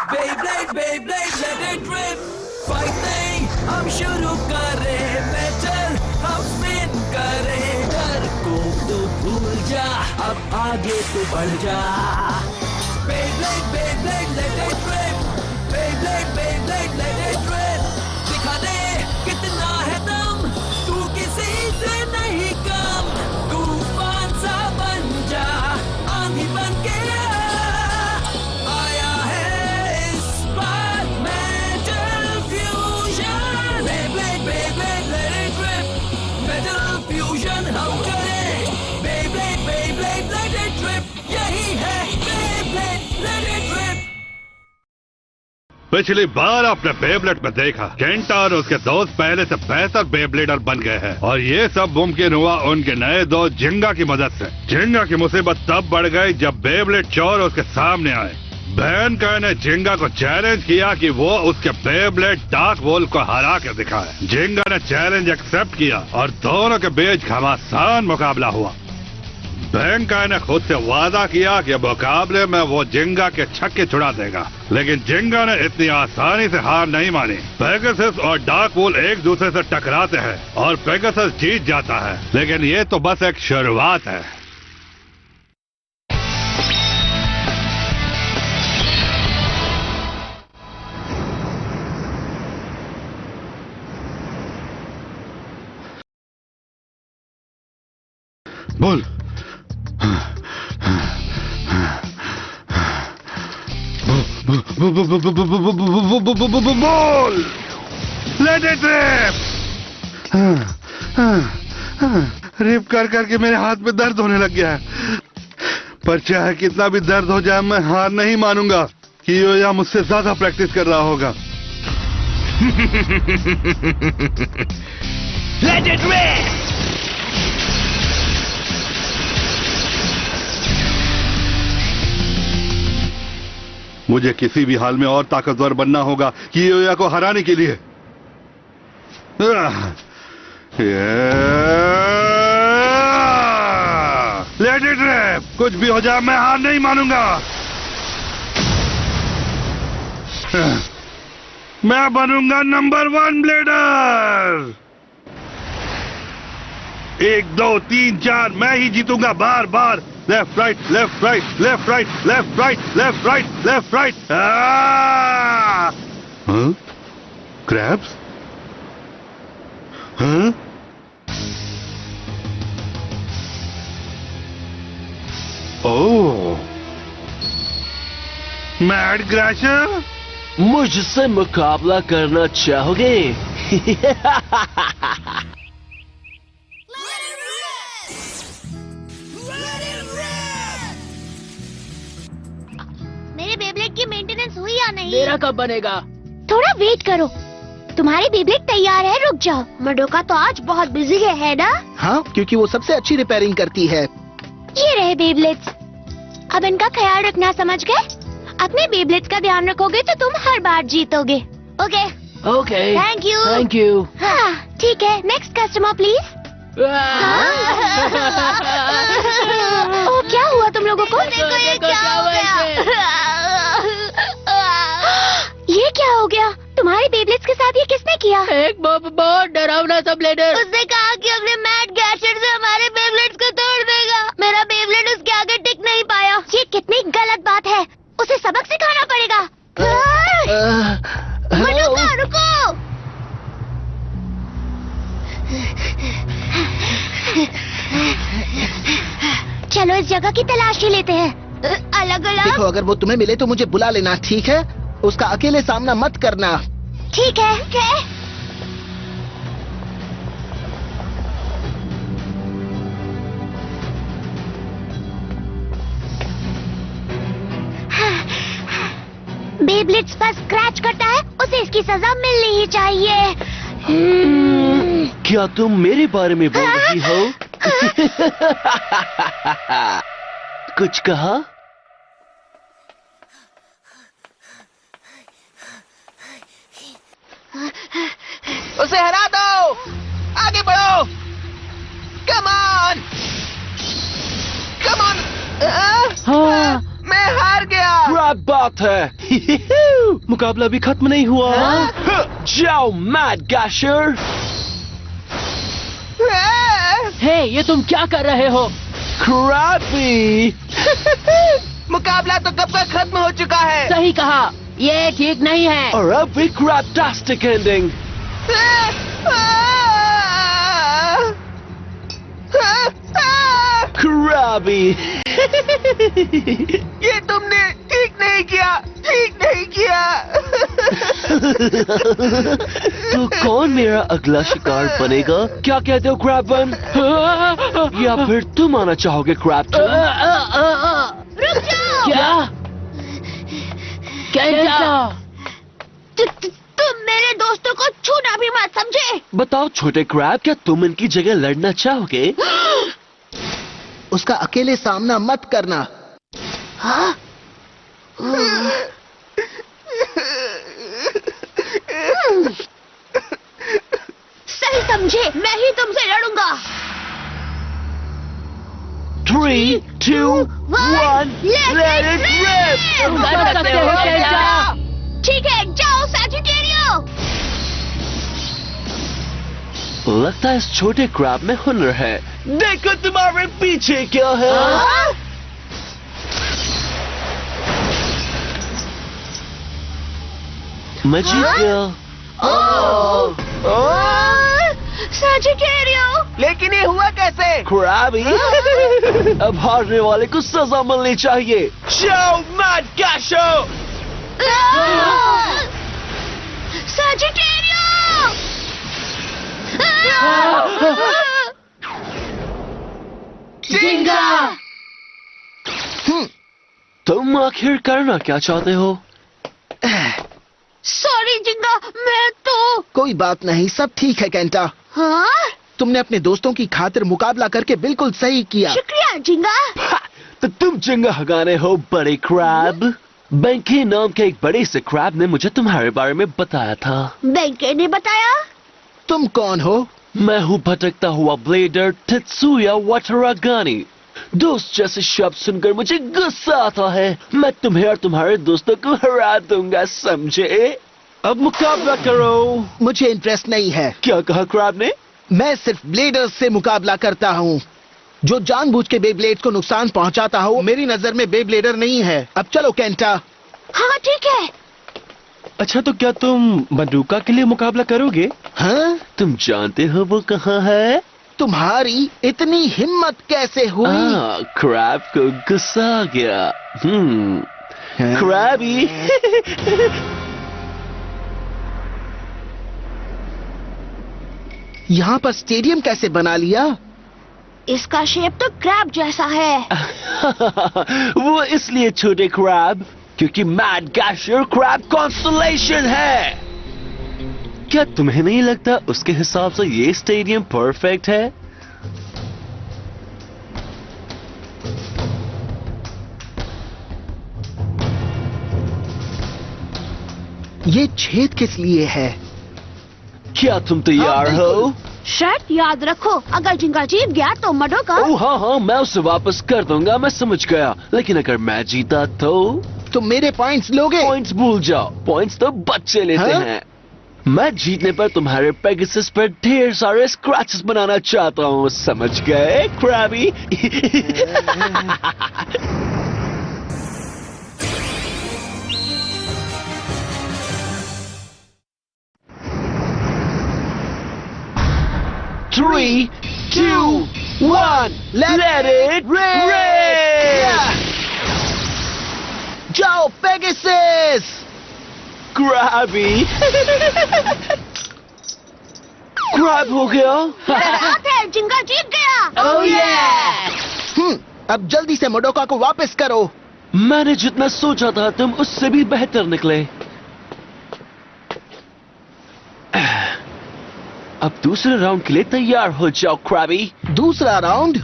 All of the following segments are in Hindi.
Beyblade, Beyblade, let it rip. Fighting, हम शुरू करें मेटल, हम स्पिन करें डर को तो भूल जा, अब आगे तो बढ़ जा. Beyblade, Beyblade, let it rip. Beyblade, Beyblade, let it rip. दिखा दे कितना है दम, तू किसी से नहीं कम. तूफान सा बन जा, आंधी बन के आया है इस बार metal fusion. Beyblade, Beyblade, let it rip. Metal fusion हम करें. Beyblade, Beyblade, let it rip. यही है Beyblade, let it rip. पिछली बार आपने बेब्लेड में देखा केंटा और उसके दोस्त पहले से बेहतर बेब्लेडर बन गए हैं और ये सब मुमकिन हुआ उनके नए दोस्त जिंगा की मदद से. जिंगा की मुसीबत तब बढ़ गई जब बेब्लेड चोर उसके सामने आए. बैंकर ने जिंगा को चैलेंज किया कि वो उसके बेब्लेड डार्क वोल्फ को हरा के दिखाए. जिंगा ने चैलेंज एक्सेप्ट किया और दोनों के बीच घमासान मुकाबला हुआ. बैंकर ने खुद से वादा किया कि मुकाबले में वो जिंगा के छक्के छुड़ा देगा, लेकिन जिंगा ने इतनी आसानी से हार नहीं मानी. पेगासस और डार्क वोल्फ एक दूसरे से टकराते हैं और पेगासस जीत जाता है, लेकिन ये तो बस एक शुरुआत है. बोल बोल लेट इट रिप. रिप कर करके मेरे हाथ में दर्द होने लग गया है, पर चाहे कितना भी दर्द हो जाए मैं हार नहीं मानूंगा. कियोया मुझसे ज्यादा प्रैक्टिस कर रहा होगा. Let it rip. मुझे किसी भी हाल में और ताकतवर बनना होगा कियोया को हराने के लिए. Let it rip. कुछ भी हो जाए मैं हार नहीं मानूंगा. मैं बनूंगा नंबर 1 ब्लेडर. 1 2 3 4 मैं ही जीतूंगा बार बार. Left right left right left right left right left right left right. Crabs. Oh, mad crusher. मुझसे मुकाबला करना चाहोगे? मेरे बेब्लेड की मेंटेनेंस हुई या नहीं? मेरा कब बनेगा? थोड़ा वेट करो, तुम्हारी बेब्लेड तैयार है. रुक जाओ. मडोका तो आज बहुत बिजी है ना? हाँ, क्योंकि वो सबसे अच्छी रिपेयरिंग करती है. ये रहे बेब्लेड्स. अब इनका ख्याल रखना, समझ गए? अपने बेब्लेड्स का ध्यान रखोगे तो तुम हर बार जीतोगे. Okay okay, thank you. Thank you. हाँ ठीक है. Next customer please. ओ, क्या हुआ तुम लोगों को? देखो ये क्या हो गया? ये क्या हो गया? तुम्हारे बेब्लेड्स के साथ ये किसने किया? एक बहुत डरावना सा ब्लेडर. उसने कहा कि अपने मैट गैजेट से हमारे बेब्लेड्स को तोड़ देगा. मेरा बेब्लेड उसके आगे टिक नहीं पाया. ये कितनी गलत बात है. उसे सबक सिखाना पड़ेगा. मडोका रुको. चलो इस जगह की तलाशी लेते हैं. अलग देखो, अलग. अगर वो तुम्हें मिले तो मुझे बुला लेना, ठीक है? उसका अकेले सामना मत करना. ठीक है. बेब्लेड्स पर स्क्रैच करता है, उसे इसकी सजा मिलनी ही चाहिए. क्या तुम मेरे बारे में बोल रही हो? कुछ कहा? उसे हरा दो. आगे बढ़ो. Come on. हाँ, मैं हार गया. क्या बात है? मुकाबला भी खत्म नहीं हुआ। जाओ मैड गैशर। हे, ये तुम क्या कर रहे हो? क्रैबी। मुकाबला तो कब का खत्म हो चुका है। सही कहा, ये ठीक नहीं है। और अब भी क्रैबटास्टिक एंडिंग। क्रैबी। ये तुमने ठीक नहीं किया, ठीक नहीं किया। तो कौन मेरा अगला शिकार बनेगा? क्या कहते हो क्रैबन? या फिर तुम आना चाहोगे क्रैब? रुक जाओ। क्या? तुम मेरे दोस्तों को छूना भी मत, समझे? बताओ छोटे क्रैब, क्या तुम इनकी जगह लड़ना चाहोगे? उसका अकेले सामना मत करना। हाँ? सही समझे, मैं ही तुमसे लड़ूंगा। 3, 2, 1, let it rip! तुम कर सकते हो केंटा। ठीक है, जाओ सैजिटेरियो। लगता है इस छोटे क्रैब में हुनर है। देखो तुम्हारे पीछे क्या है। हाँ? मैं जीत गया। सैजिटेरियो। लेकिन ये हुआ कैसे? क्रैबी। अब हारने वाले को सजा मिलनी चाहिए। शो मैड गैशो। सैजिटेरियो। जिंगा। तुम आखिर करना क्या चाहते हो? सॉरी जिंगा, मैं तो। कोई बात नहीं, सब ठीक है केंटा। हाँ? तुमने अपने दोस्तों की खातिर मुकाबला करके बिल्कुल सही किया। शुक्रिया जिंगा। तो तुम जिंगा हगाने हो बड़े क्रैब। बैंकी नाम के एक बड़े से क्रैब ने मुझे तुम्हारे बारे में बताया था। बैंके ने बताया? तुम कौन हो? मैं हूँ भटकता हुआ ब्लेडर टेत्सुया वाटारागानी। दोस्त जैसे शब्द सुनकर मुझे गुस्सा आता है। मैं तुम्हें और तुम्हारे दोस्तों को हरा दूंगा, समझे? अब मुकाबला करो। मुझे इंटरेस्ट नहीं है। क्या कहा क्रैब ने? मैं सिर्फ ब्लेडर्स से मुकाबला करता हूँ। जो जानबूझ के बेब्लेड को नुकसान पहुँचाता हो, मेरी नजर में बेब्लेडर नहीं है। अब चलो केंटा। हाँ ठीक है। अच्छा, तो क्या तुम बंदूका के लिए मुकाबला करोगे? हाँ? तुम जानते हो वो कहाँ है? तुम्हारी इतनी हिम्मत कैसे हुई? क्रैब को गुस्सा आ गया। क्रैबी। यहाँ पर स्टेडियम कैसे बना लिया? इसका शेप तो क्रैब जैसा है। वो इसलिए छोटे क्रैब क्योंकि मैड गैशर क्रैब कॉन्स्टलेशन है। क्या तुम्हें नहीं लगता उसके हिसाब से ये स्टेडियम परफेक्ट है? ये छेद किस लिए है? क्या तुम तैयार हो? शर्त याद रखो, अगर जिंगा जीत गया तो मडोका। ओह हाँ, मैं उसे वापस कर दूंगा, मैं समझ गया। लेकिन अगर मैं जीता तो? तुम मेरे पॉइंट्स लोगे? पॉइंट्स भूल जाओ, पॉइंट्स तो बच्चे लेते हैं। मैं जीतने पर तुम्हारे पेगासस पर ढेर सारे स्क्रैचेस बनाना चाहता हूँ, समझ गए Krabby? Three, 2, 1, let it rip! जाओ पेगासस! क्रैबी। क्रैब हो गया। बात है, जिंगा जीत गया। Oh yeah! अब जल्दी से मडोका को वापस करो। मैंने जितना सोचा था तुम उससे भी बेहतर निकले। अब दूसरे राउंड के लिए तैयार हो जाओ क्रैबी। दूसरा राउंड?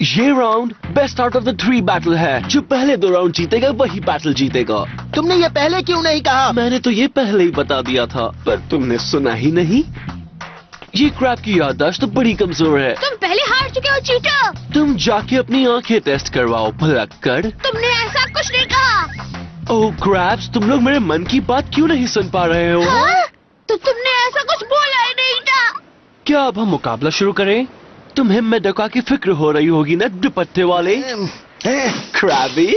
ये round best out of the 3 battle है। जो पहले 2 राउंड जीतेगा वही बैटल जीतेगा। तुमने ये पहले क्यों नहीं कहा? मैंने तो ये पहले ही बता दिया था, पर तुमने सुना ही नहीं। ये क्रैब की याददाश्त तो बड़ी कमजोर है। तुम पहले हार चुके हो चीटर। तुम जाके अपनी आंखें टेस्ट करवाओ भलक्कड़। तुमने ऐसा कुछ नहीं कहा। ओह क्रैब्स, तुम लोग मेरे मन की बात क्यों नहीं सुन पा रहे हो? हाँ? तो तुमने ऐसा कुछ बोला ही नहीं था। क्या अब हम मुकाबला शुरू करें? तुम्हें मेडका की फिक्र हो रही होगी ना, दुपट्टे वाले क्रैबी।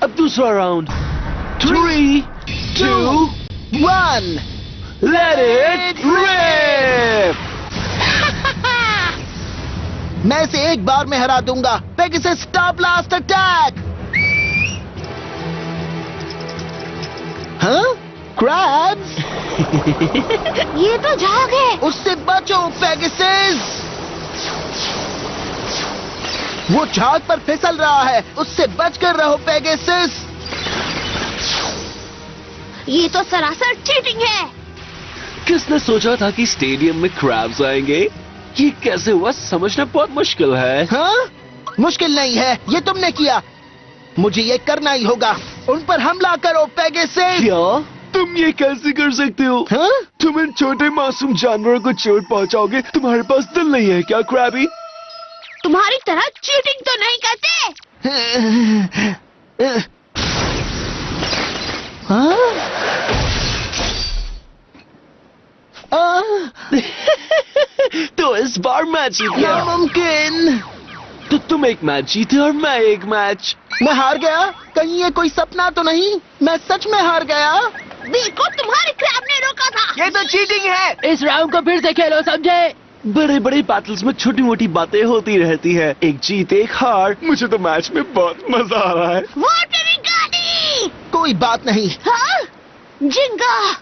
अब दूसरा राउंड। 3, 2, 1 let it rip! मैं इसे एक बार में हरा दूंगा। Pegasus star blast attack. हाँ? क्रैब्स? ये तो झाग है। उससे बचो पेगासस। वो झाग पर फिसल रहा है, उससे बचकर रहो पेगासस। ये तो सरासर चीटिंग है। किसने सोचा था कि स्टेडियम में क्रैब्स आएंगे? ये कैसे हुआ समझना बहुत मुश्किल है। हाँ? मुश्किल नहीं है, ये तुमने किया। मुझे ये करना ही होगा। उन पर हमला करो पेगासस। क्या? तुम ये कैसे कर सकते हो? हाँ? तुम इन छोटे मासूम जानवरों को चोट पहुंचाओगे? तुम्हारे पास दिल नहीं है क्या क्रैबी? तुम्हारी तरह चीटिंग तो नहीं करते। हाँ? तो इस बार मैच जीत गया। नामुमकिन। तो तुम एक मैच जीते और मैं एक मैच। मैं हार गया? कहीं ये कोई सपना तो नहीं? मैं सच में हार गया? देखो तुम्हारे क्रैब ने रोका था। ये तो चीटिंग है। इस राउंड को फिर से खेलो, समझे? बड़े बड़े बैटल्स में छोटी मोटी बातें होती रहती है, एक जीत एक हार। मुझे तो मैच में बहुत मजा आ रहा है। वो तेरी गाड़ी। कोई बात नहीं, हाँ? जिंगा।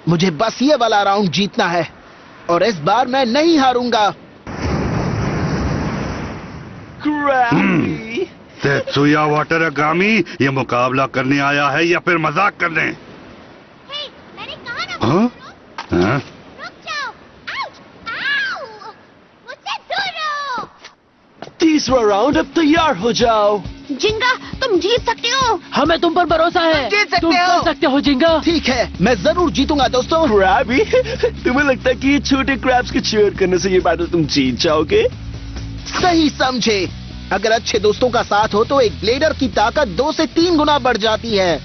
मुझे बस ये वाला राउंड जीतना है और इस बार मैं नहीं हारूंगा। क्रैबी। तेत्सुया वाटरागामी ये मुकाबला करने आया है या फिर मजाक करने? हे, मैंने कहा ना हाँ? रुक हाँ? जाओ। आउच! आउ! मुझसे दूर रहो। तीसरा राउंड, अब तैयार हो जाओ। जिंगा, तुम जीत सकते हो। हमें तुम पर भरोसा है। जीत सकते तुम हो। कर सकते हो जिंगा। ठीक है, मैं जरूर जीतूंगा दोस्तों। क्रैबी, तुम्हें लगता है कि ये छोटे क्रैब्स के चीयर करने से ये बैटल तुम जीत जाओगे? सही समझे। अगर अच्छे दोस्तों का साथ हो तो एक ब्लेडर की ताकत 2 से 3 गुना बढ़ जाती है।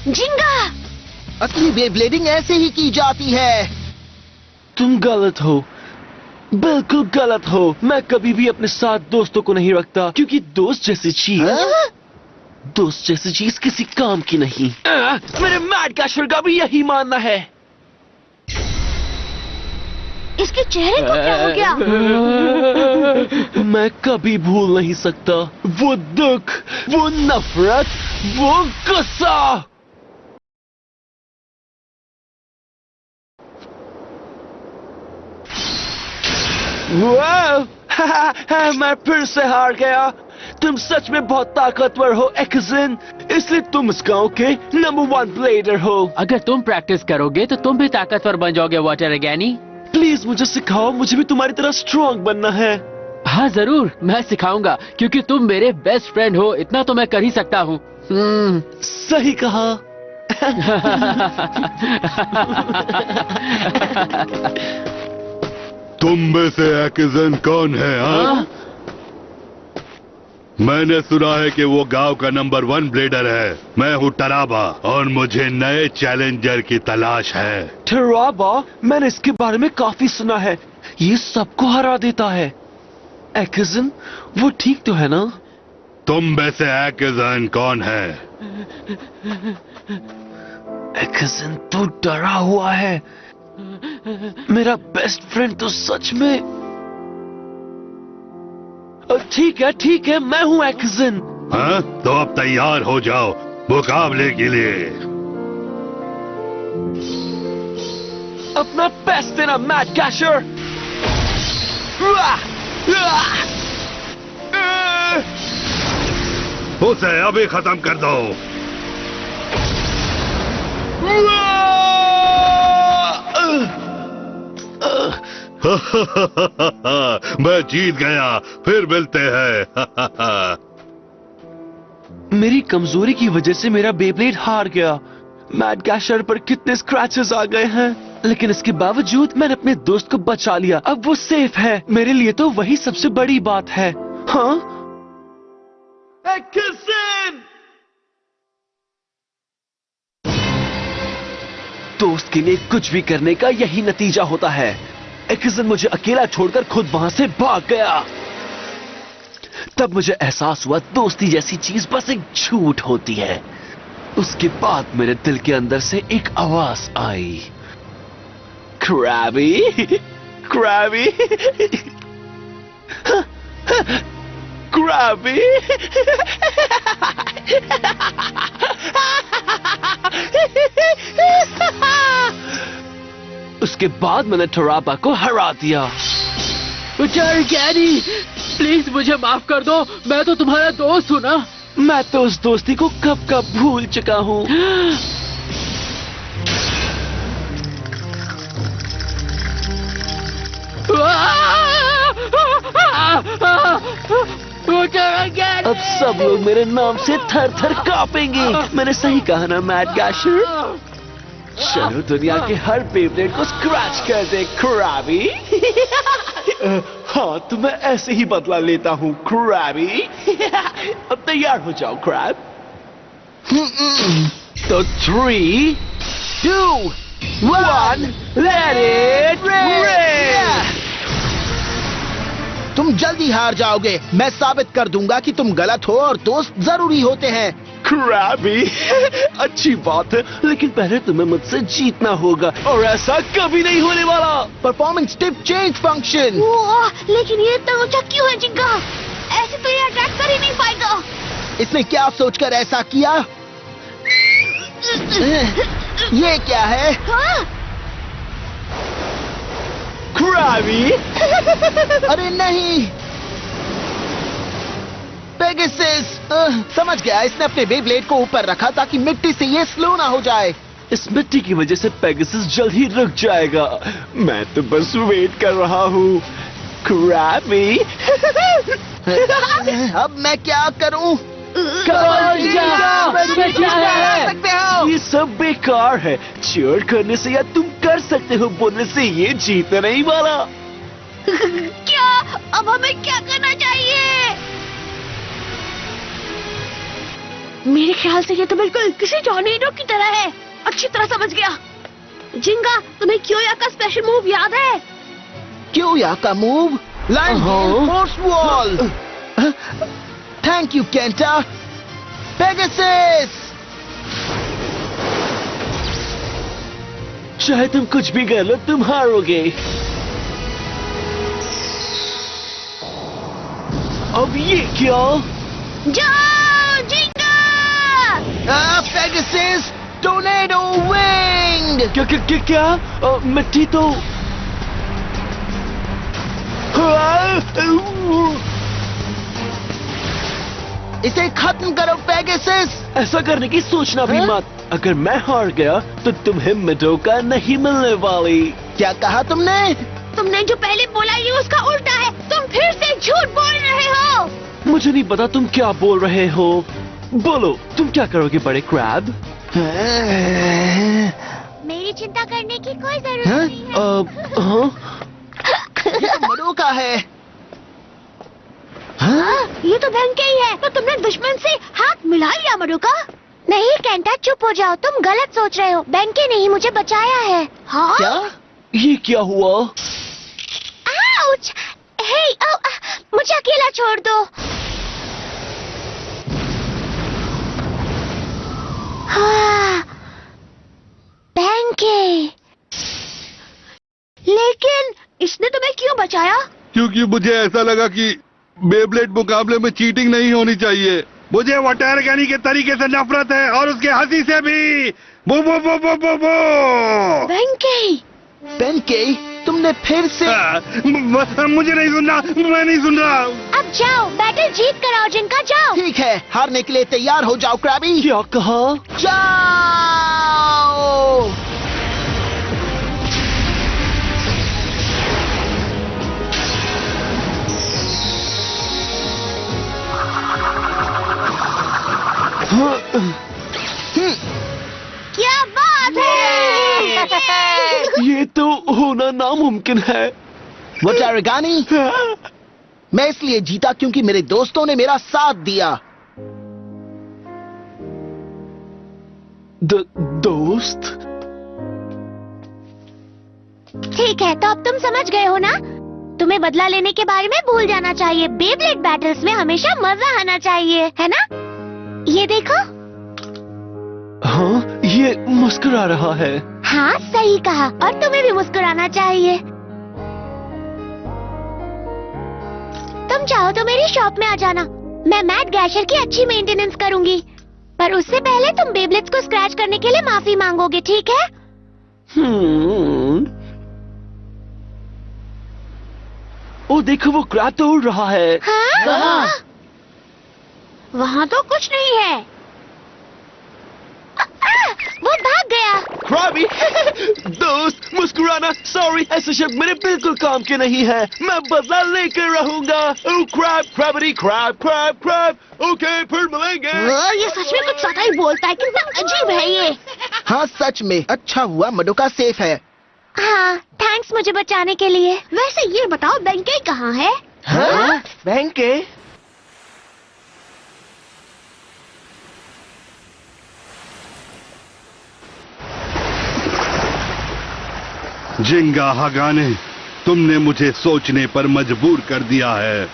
जिंगा, असली बेब्लेडिंग ऐसे ही की जाती है। तुम गलत हो, बिल्कुल गलत हो। मैं कभी भी अपने साथ दोस्तों को नहीं रखता, क्योंकि दोस्त जैसी चीज हाँ? दोस्त जैसी चीज किसी काम की नहीं। मेरे मैड कैशर का भी यही मानना है। इसके चेहरे को क्या हो गया? मैं कभी भूल नहीं सकता वो दुख, वो नफरत, वो गुस्सा। वाह! मैं फिर से हार गया। तुम सच में बहुत ताकतवर हो एक्जिन, इसलिए तुम इस गांव के नंबर 1 ब्लेडर हो। अगर तुम प्रैक्टिस करोगे तो तुम भी ताकतवर बन जाओगे वाटरागानी। प्लीज मुझे सिखाओ, मुझे भी तुम्हारी तरह स्ट्रॉन्ग बनना है। हाँ जरूर, मैं सिखाऊंगा क्योंकि तुम मेरे बेस्ट फ्रेंड हो, इतना तो मैं कर ही सकता हूँ। सही कहा। तुम में से एक्जिन कौन है? हाँ? मैंने सुना है कि वो गांव का नंबर 1 ब्लेडर है। मैं हूँ टराबा और मुझे नए चैलेंजर की तलाश है। टराबा? मैंने इसके बारे में काफी सुना है, ये सबको हरा देता है। एक्जिन, वो ठीक तो है ना? तुम में से एक्जिन कौन है? एक्जिन तो डरा हुआ है। मेरा बेस्ट फ्रेंड तो सच में। ठीक है, मैं हूँ एक्जिन। हाँ? तो अब तैयार हो जाओ मुकाबले के लिए। अपना बेस्ट देना मैड कैशर। उसे अभी खत्म कर दो। मैं जीत गया, फिर मिलते हैं। मेरी कमजोरी की वजह से मेरा बेब्लेड हार गया। मैड कैशर पर कितने स्क्रैचेस आ गए हैं, लेकिन इसके बावजूद मैंने अपने दोस्त को बचा लिया। अब वो सेफ है, मेरे लिए तो वही सबसे बड़ी बात है। हाँ? एक्जिन! दोस्त के लिए कुछ भी करने का यही नतीजा होता है। एक दिन मुझे अकेला छोड़कर खुद वहां से भाग गया। तब मुझे एहसास हुआ दोस्ती जैसी चीज बस एक झूठ होती है। उसके बाद मेरे दिल के अंदर से एक आवाज आई, क्रैबी, क्रैबी, क्रैबी। उसके बाद मैंने टोराबा को हरा दिया। गैनी, प्लीज मुझे माफ कर दो, मैं तो तुम्हारा दोस्त हूँ ना। मैं तो उस दोस्ती को कब कब भूल चुका हूँ। अब सब लोग मेरे नाम से थर थर कांपेंगे। मैंने सही कहा ना मैड गैशर? चलो दुनिया के हर बेब्लेड को स्क्रैच कर दे क्रैबी। हाँ तो मैं ऐसे ही बदला लेता हूँ क्रैबी। अब तैयार हो जाओ क्रैब। तो 3, 2, 1, let it rip! तुम जल्दी हार जाओगे। मैं साबित कर दूंगा कि तुम गलत हो और दोस्त जरूरी होते हैं। क्रैबी, अच्छी बात है, लेकिन पहले तुम्हें मुझसे जीतना होगा और ऐसा कभी नहीं होने वाला। Performance tip change function. लेकिन ये इतना ऊंचा क्यों है जिंगा? ऐसे तो ये अटैक कर ही नहीं पाएगा। इसने क्या सोचकर ऐसा किया? ये क्या है? क्रैबी, अरे नहीं, पेगासस। समझ गया, इसने अपने बेब्लेड को ऊपर रखा ताकि मिट्टी से ये स्लो ना हो जाए। इस मिट्टी की वजह से पेगासस जल्द ही रुक जाएगा। मैं तो बस वेट कर रहा हूँ क्रैबी। अब मैं क्या करूं? ये सब बेकार है। चीयर करने से या तुम कर सकते हो बोलने से ये जीतना नहीं वाला। क्या? अब हमें क्या करना चाहिए? मेरे ख्याल से ये तो बिल्कुल किसी टॉर्नेडो की तरह है। अच्छी तरह समझ गया। जिंगा, तुम्हें क्योया का स्पेशल मूव याद है? क्योया का move? Line force wall. Thank you Kenta. Pegasus, चाहे तुम कुछ भी कर लो तुम हारोगे। अब ये क्या? जाओ जिंगा! Pegasus, tornado wing. क्या? मिट्टी तो इसे खत्म करो पेगासस। ऐसा करने की सोचना भी मत। अगर मैं हार गया तो तुम्हें मेडोका नहीं मिलने वाली। क्या कहा तुमने? तुमने जो पहले बोला ये उसका उल्टा है। तुम फिर से झूठ बोल रहे हो। मुझे नहीं पता तुम क्या बोल रहे हो। बोलो तुम क्या करोगे बड़े क्रैब? मेरी चिंता करने की कोई जरूरत नहीं है। ये तो मेडोका है। ये तो बैंक ही है। तो तुमने दुश्मन से हाथ मिला लिया मेडोका? नहीं केंटा, चुप हो जाओ। तुम गलत सोच रहे हो। बैंक ने ही मुझे बचाया है। हाँ? क्या? ये क्या हुआ? आउच! हे, मुझे अकेला छोड़ दो। हाँ, बैंक। लेकिन इसने तुम्हें क्यों बचाया? क्योंकि मुझे ऐसा लगा कि बेब्लेड मुकाबले में चीटिंग नहीं होनी चाहिए। मुझे वॉटरगैनी के तरीके से नफरत है और उसके हंसी से भी। बो बो बो बो बो बो। बेंके, तुमने फिर से। मुझे नहीं सुनना, मैं नहीं सुन रहा। अब जाओ, बैटल जीत कर आओ जिनका। जाओ। ठीक है, हारने के लिए तैयार हो जाओ क्रैबी। क्या कहा? जाओ। क्या बात है? ये तो होना नामुमकिन है। वोटारगानी, मैं इसलिए जीता क्योंकि मेरे दोस्तों ने मेरा साथ दिया। दोस्त? ठीक है, तो अब तुम समझ गए हो ना? तुम्हें बदला लेने के बारे में भूल जाना चाहिए। बेब्लेड बैटल्स में हमेशा मजा आना चाहिए, है ना? ये देखो। हाँ, ये मुस्कुरा रहा है। हाँ, सही कहा। और तुम्हें भी मुस्कुराना चाहिए। तुम चाहो तो मेरी शॉप में आ जाना। मैं मैट गैशर की अच्छी मेंटेनेंस करूंगी। पर उससे पहले तुम बेब्लेड्स को स्क्रैच करने के लिए माफी मांगोगे, ठीक है? ओ देखो, वो क्रैब तो उड़ रहा है। हाँ? कहाँ? वहाँ तो कुछ नहीं है। वो भाग गया। क्रैबी! दोस्त, मुस्कुराना, सॉरी, ऐसे शब्द मेरे बिल्कुल काम के नहीं है। मैं बदला लेकर रहूंगा। ओ क्रैब, क्रैबरी, क्रैब, क्रैब, क्रैब। ओके, फिर मिलेंगे। ये सच में कुछ ज्यादा ही बोलता है। कितना अजीब है ये। हाँ सच में अच्छा हुआ मडोका सेफ है। हाँ, थैंक्स मुझे बचाने के लिए। वैसे ये बताओ, बेंके कहाँ है? हाँ? बेंके? जिंगा हगाने, तुमने मुझे सोचने पर मजबूर कर दिया है।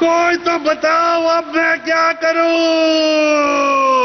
कोई तो बताओ, अब मैं क्या करूं?